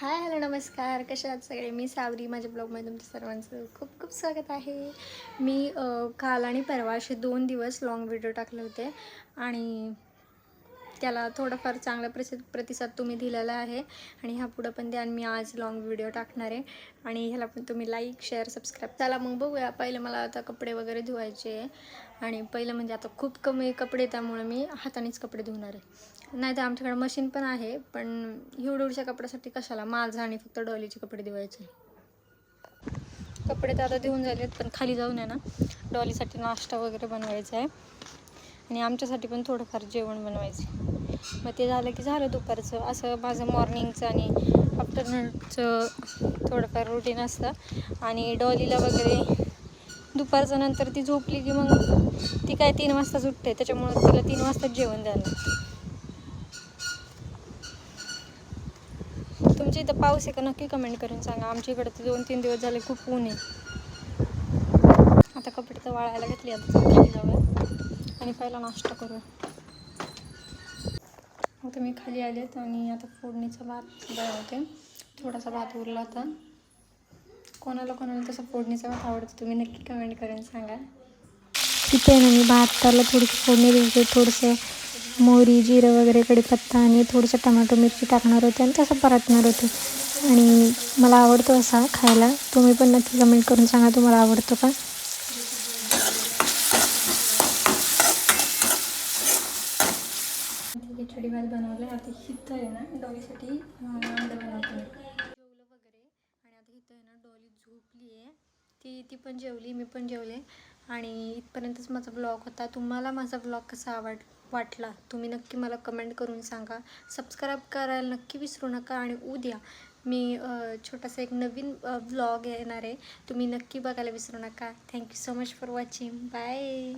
Hi hello नमस्कार, कशा आहात सगळे. मी सावरी. माझ्या ब्लॉगमध्ये तुमच्या सर्वांचं खूप खूप स्वागत आहे. मी काल आणि परवा असे 2 दिवस लॉंग व्हिडिओ टाकले होते आणि त्याला थोडाफार चांगला प्रतिसाद तुम्ही दिलेला आहे आणि ह्यापुढं पण द्या. आणि मी आज लॉंग व्हिडिओ टाकणार आहे आणि ह्याला पण तुम्ही लाईक शेअर सबस्क्राईब. चला मग बघूया. पहिलं मला आता कपडे वगैरे धुवायचे आणि पहिलं म्हणजे आता खूप कमी कपडे, त्यामुळे मी हातानेच कपडे धुणार आहे. नाही तर आमच्याकडे मशीन पण आहे, पण एवढ्या कपड्यासाठी कशाला, माझं आणि फक्त डॉलीचे कपडे धुवायचे. कपडे तर आता धुवून झालेत, पण खाली जाऊन आहे ना डॉलीसाठी नाश्ता वगैरे बनवायचा आहे आणि आमच्यासाठी पण थोडंफार जेवण बनवायचं. मग ते झालं की झालं दुपारचं. असं माझं मॉर्निंगचं आणि आफ्टरनूनचं थोडंफार रुटीन असतं. आणि डॉलीला वगैरे दुपारचं नंतर ती झोपली की मग ती काय 3 वाजताच उठते, त्याच्यामुळं तिला 3 वाजताच जेवण द्यायला. तुमच्या इथं पाऊस आहे का नक्की कमेंट करून सांगा. आमच्या इकडे तर 2-3 दिवस झाले खूप ऊन आहे. आता कपडे तर वाळायला घेतली. आता खाली जाऊया आणि पहिला नाश्ता करूया. आता मी खाली आलेत आणि आता फोडणीचा भात बनवते. थोडासा भात उरला होता. कोणाला तसं फोडणीचा भात आवडतो तुम्ही नक्की कमेंट करून सांगा. तिथे ना मी भाताला थोडीशी फोडणी द्यायची. थोडंसं मोहरी, जिरं वगैरे, कढीपत्ता आणि थोडंसं टमाटो मिरची टाकणार होते आणि तसं परतणार होते. आणि मला आवडतो असा खायला. तुम्ही पण नक्की कमेंट करून सांगा तुम्हाला आवडतो का. खिचडी भात बनवलं. आता हिथं आहे ना डॉलीसाठी अंडं बनवते जेवलं वगैरे. आणि आता हिथं आहे ना डॉली झोपली आहे. ती पण जेवली, मी पण जेवले आणि इथपर्यंतच माझा ब्लॉग होता. तुम्हाला माझा ब्लॉग कसा वाटला तुम्ही नक्की मला कमेंट करून सांगा. सबस्क्राईब करायला नक्की विसरू नका. आणि उद्या मी छोटासा एक नवीन ब्लॉग येणार आहे, तुम्ही नक्की बघायला विसरू नका. Thank you so much for watching. Bye.